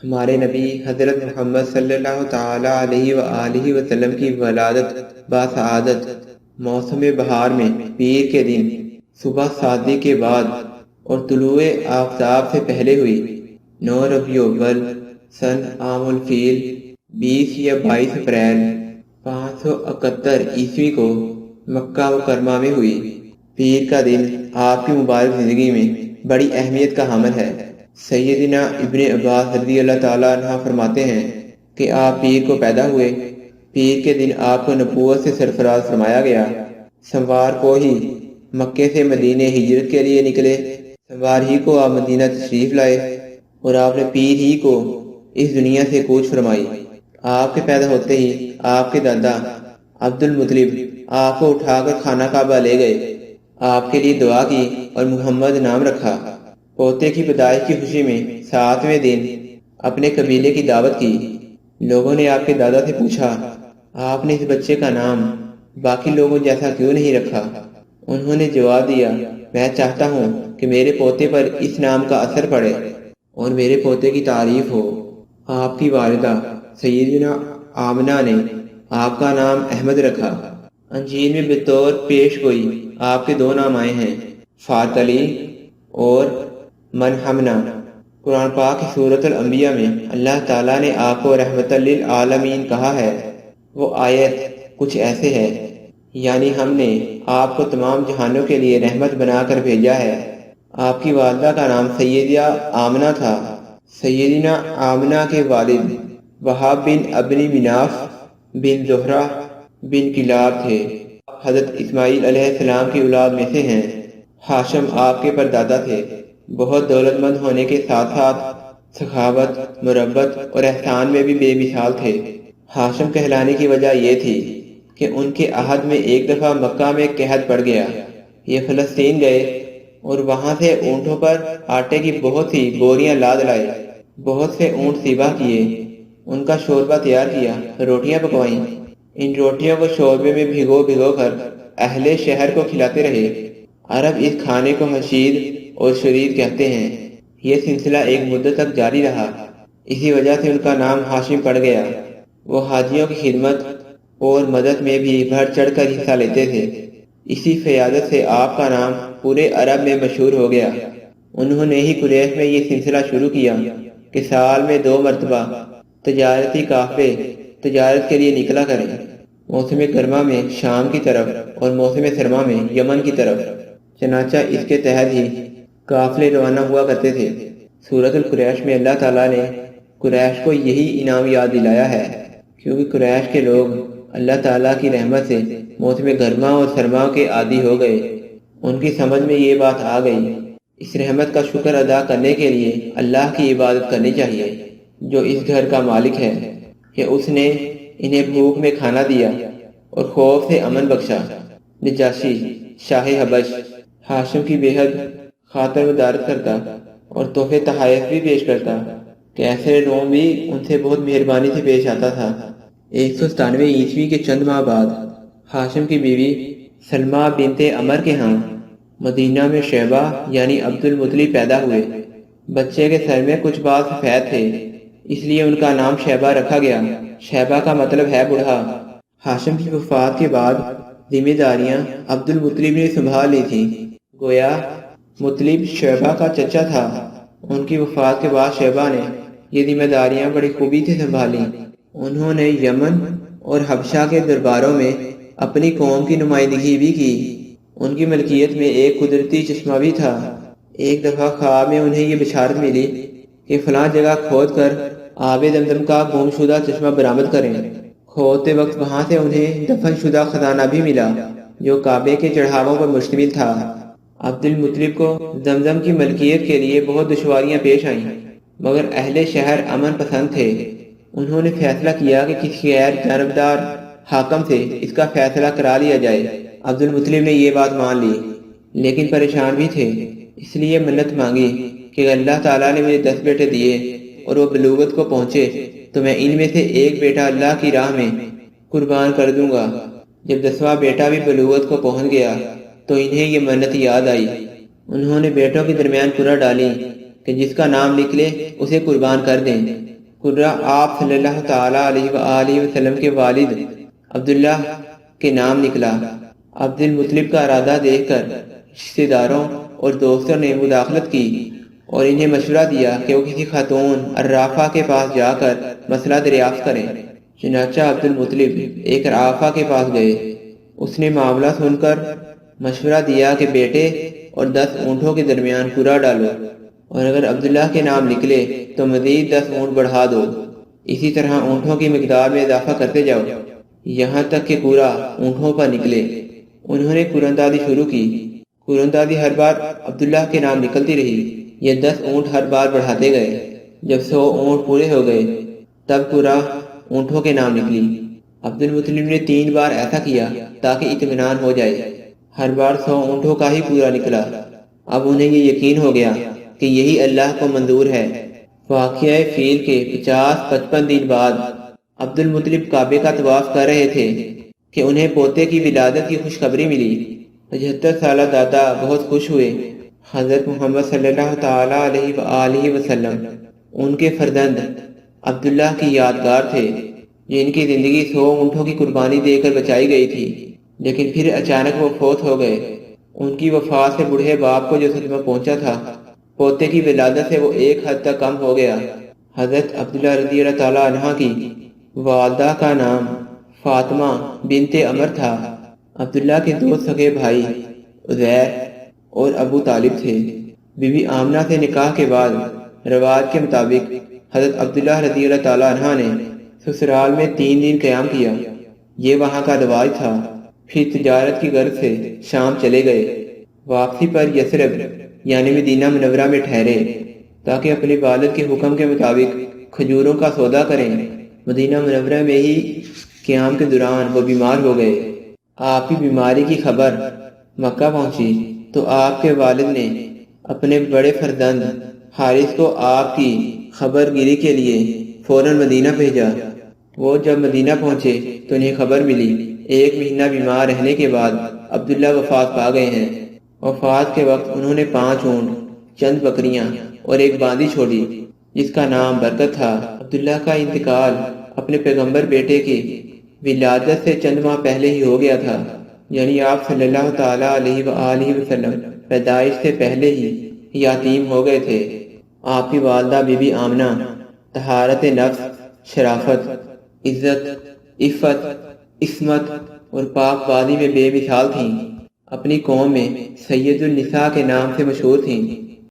ہمارے نبی حضرت محمد صلی اللہ تعالی علیہ وآلہ وسلم کی ولادت باسعادت موسم بہار میں پیر کے دن صبح شادی کے بعد اور طلوع آفتاب سے پہلے ہوئی 9 ربیع الاول سن عام الفیل 20 یا 22 اپریل 571 عیسوی کو مکہ مکرمہ میں ہوئی۔ پیر کا دن آپ کی مبارک زندگی میں بڑی اہمیت کا حامل ہے۔ سیدنا ابن عباس رضی اللہ تعالیٰ عنہ فرماتے ہیں کہ آپ پیر کو پیدا ہوئے۔ پیر کے دن آپ کو نبوت سے سرفراز فرمایا گیا۔ سموار کو ہی مکے سے مدینے ہجرت کے لیے نکلے۔ سموار ہی کو آپ مدینہ تشریف لائے اور آپ نے پیر ہی کو اس دنیا سے کوچ فرمائی۔ آپ کے پیدا ہوتے ہی آپ کے دادا عبد المطلب آپ کو اٹھا کر خانہ کعبہ لے گئے، آپ کے لیے دعا کی اور محمد نام رکھا۔ پوتے کی پیدائش کی خوشی میں 7ویں دن اپنے قبیلے کی دعوت کی۔ لوگوں نے آپ کے دادا سے پوچھا، آپ نے اس بچے کا نام باقی لوگوں جیسا کیوں نہیں رکھا؟ انہوں نے جواب دیا، میں چاہتا ہوں کہ میرے پوتے پر اس نام کا اثر پڑے اور میرے پوتے کی تعریف ہو۔ آپ کی والدہ سیدنا آمنہ نے آپ کا نام احمد رکھا۔ انجیل میں بطور پیش گوئی آپ کے 2 نام آئے ہیں، فارط علی اور منحمنا۔ قرآن پاک کی سورۃ الانبیاء میں اللہ تعالیٰ نے آپ کو رحمت للعالمین کہا ہے۔ وہ آیت کچھ ایسے ہے، یعنی ہم نے آپ کو تمام جہانوں کے لیے رحمت بنا کر بھیجا ہے۔ آپ کی والدہ کا نام سیدہ آمنہ تھا۔ سیدنا آمنہ کے والد وہاب بن ابنی مناف بن زہرہ بن کلاب تھے۔ حضرت اسماعیل علیہ السلام کی اولاد میں سے ہیں۔ ہاشم آپ کے پردادا تھے۔ بہت دولت مند ہونے کے ساتھ ساتھ سخاوت، مربت اور احسان میں بھی بے مثال تھے۔ ہاشم کہلانے کی وجہ یہ تھی کہ ان کے عہد میں ایک دفعہ مکہ میں قحط پڑ گیا۔ یہ فلسطین گئے اور وہاں سے اونٹوں پر آٹے کی بہت سی بوریاں لاد لائے۔ بہت سے اونٹ ذبح کیے، ان کا شوربہ تیار کیا، روٹیاں پکوائیں۔ ان روٹیوں کو شوربے میں بھگو بھگو کر اہل شہر کو کھلاتے رہے۔ عرب اس کھانے کو حشیر اور شرید کہتے ہیں۔ یہ سلسلہ ایک مدت تک جاری رہا، اسی وجہ سے ان کا نام ہاشم پڑ گیا۔ وہ حاجیوں کی خدمت اور مدد میں بھی بڑھ چڑھ کر حصہ لیتے تھے۔ اسی فیاضت سے آپ کا نام پورے عرب میں مشہور ہو گیا۔ انہوں نے ہی قریش میں یہ سلسلہ شروع کیا کہ سال میں 2 مرتبہ تجارتی قافلے تجارت کے لیے نکلا کریں، موسم گرما میں شام کی طرف اور موسم سرما میں یمن کی طرف۔ چنانچہ اس کے تحت ہی قافلے روانہ ہوا کرتے تھے۔ سورۃ القریش میں اللہ تعالیٰ نے قریش کو یہی انعام یاد دلایا ہے، کیونکہ قریش کے لوگ اللہ تعالیٰ کی رحمت سے موسم گرما اور سرما کے عادی ہو گئے۔ ان کی سمجھ میں یہ بات آ گئی، اس رحمت کا شکر ادا کرنے کے لیے اللہ کی عبادت کرنی چاہیے جو اس گھر کا مالک ہے، کہ اس نے انہیں بھوک میں کھانا دیا اور خوف سے امن بخشا۔ نجاشی شاہ حبش ہاشم کی بے حد خاطر مدارت کرتا اور تحفے تحائف بھی پیش کرتا۔ کیسر روم بھی ان سے بہت مہربانی سے پیش آتا تھا۔ 197 عیسوی کے چند ماہ بعد ہاشم کی بیوی سلمہ بنت عمر کے ہاں مدینہ میں شیبہ یعنی عبد المطلب پیدا ہوئے۔ بچے کے سر میں کچھ بال سفید تھے، اس لیے ان کا نام شیبہ رکھا گیا۔ شیبہ کا مطلب ہے بوڑھا۔ ہاشم کی وفات کے بعد ذمہ داریاں عبد المطلب نے سنبھال لی تھیں، گویا مطلب شیبہ کا چچا تھا۔ ان کی وفات کے بعد شیبہ نے یہ ذمہ داریاں بڑی خوبی سے سنبھالیں۔ انہوں نے یمن اور حبشہ کے درباروں میں اپنی قوم کی نمائندگی بھی کی۔ ان کی ملکیت میں ایک قدرتی چشمہ بھی تھا۔ ایک دفعہ خواب میں انہیں یہ بشارت ملی کہ فلاں جگہ کھود کر آب زمزم کا گم شدہ چشمہ برآمد کریں۔ کھودتے وقت وہاں سے انہیں دفن شدہ خزانہ بھی ملا جو کعبے کے چڑھاووں پر مشتمل تھا۔ عبد المطلب کو زمزم کی ملکیت کے لیے بہت دشواریاں پیش آئیں، مگر اہل شہر امن پسند تھے۔ انہوں نے فیصلہ کیا کہ کسی غیر جانبدار حاکم سے اس کا فیصلہ کرا لیا جائے۔ عبد المطلب نے یہ بات مان لی، لیکن پریشان بھی تھے، اس لیے منت مانگی کہ اللہ تعالیٰ نے مجھے 10 بیٹے دیے اور وہ بلوغت کو پہنچے تو میں ان میں سے ایک بیٹا اللہ کی راہ میں قربان کر دوں گا۔ جب 10واں بیٹا بھی بلوغت کو پہنچ گیا تو انہیں یہ منت یاد آئی۔ انہوں نے بیٹوں کے درمیان قرعہ ڈالی کہ جس کا نام نکلے اسے قربان کر دیں۔ قرہ آپ صلی اللہ تعالیٰ علیہ وآلہ وسلم کے والد عبداللہ کے نام نکلا۔ عبد المطلب کا ارادہ دیکھ کر رشتہ داروں اور دوستوں نے مداخلت کی اور انہیں مشورہ دیا کہ وہ کسی خاتون عرافہ کے پاس جا کر مسئلہ دریافت کریں۔ چنانچہ عبد المطلب ایک عرافہ کے پاس گئے۔ اس نے معاملہ سن کر مشورہ دیا کہ بیٹے اور 10 اونٹوں کے درمیان قرہ ڈالو، اور اگر عبداللہ کے نام نکلے تو مزید 10 اونٹ بڑھا دو۔ اسی طرح اونٹوں کی مقدار میں اضافہ کرتے جاؤ یہاں تک کہ قرہ اونٹوں پر نکلے۔ انہوں نے قرآن دادی شروع کی۔ قرآن دادی ہر بار عبداللہ کے نام نکلتی رہی۔ یہ 10 اونٹ ہر بار بڑھاتے گئے۔ جب 100 اونٹ پورے ہو گئے تب قرہ اونٹوں کے نام نکلی۔ عبد المطلب نے 3 بار ایسا کیا تاکہ اطمینان ہو جائے۔ ہر بار 100 اونٹوں کا ہی پورا نکلا۔ اب انہیں یہ یقین ہو گیا کہ یہی اللہ کو منظور ہے۔ واقعہ فیل کے 50-55 دن بعد عبد المطلب کعبے کا طواف کر رہے تھے کہ انہیں پوتے کی ولادت کی خوشخبری ملی۔ 75 سالہ دادا بہت خوش ہوئے۔ حضرت محمد صلی اللہ تعالیٰ علیہ وآلہ وسلم ان کے فرزند عبداللہ کی یادگار تھے، جن کی زندگی 100 اونٹوں کی قربانی دے کر بچائی گئی تھی، لیکن پھر اچانک وہ فوت ہو گئے۔ ان کی وفات سے بوڑھے باپ کو جو صدمہ پہنچا تھا، پوتے کی ولادت سے وہ ایک حد تک کم ہو گیا۔ حضرت عبداللہ رضی اللہ تعالیٰ عنہ کی والدہ کا نام فاطمہ بنت عمر تھا۔ عبداللہ کے 2 سگے بھائی عزیر اور ابو طالب تھے۔ بی بی آمنہ سے نکاح کے بعد رواج کے مطابق حضرت عبداللہ رضی اللہ تعالیٰ عنہ نے سسرال میں 3 دن قیام کیا۔ یہ وہاں کا رواج تھا۔ پھر تجارت کی غرض سے شام چلے گئے۔ واپسی پر یثرب یعنی مدینہ منورہ میں ٹھہرے تاکہ اپنے والد کے حکم کے مطابق کھجوروں کا سودا کریں۔ مدینہ منورہ میں ہی قیام کے دوران وہ بیمار ہو گئے۔ آپ کی بیماری کی خبر مکہ پہنچی تو آپ کے والد نے اپنے بڑے فرزند حارث کو آپ کی خبر گیری کے لیے فوراً مدینہ بھیجا۔ وہ جب مدینہ پہنچے تو انہیں خبر ملی 1 مہینہ بیمار رہنے کے بعد عبداللہ وفات پا گئے ہیں۔ وفات کے وقت انہوں نے 5 اونٹ، چند بکریاں اور ایک باندی چھوڑی جس کا نام برکت تھا۔ عبداللہ کا انتقال اپنے پیغمبر بیٹے کی ولادت سے چند ماہ پہلے ہی ہو گیا تھا، یعنی آپ صلی اللہ تعالیٰ علیہ وآلہ وسلم پیدائش سے پہلے ہی یتیم ہو گئے تھے۔ آپ کی والدہ بی بی آمنہ طہارت نفس، شرافت، عزت، عفت، عصمت اور پاک بازی میں بے مثال تھیں۔ اپنی قوم میں سید النساء کے نام سے مشہور تھیں۔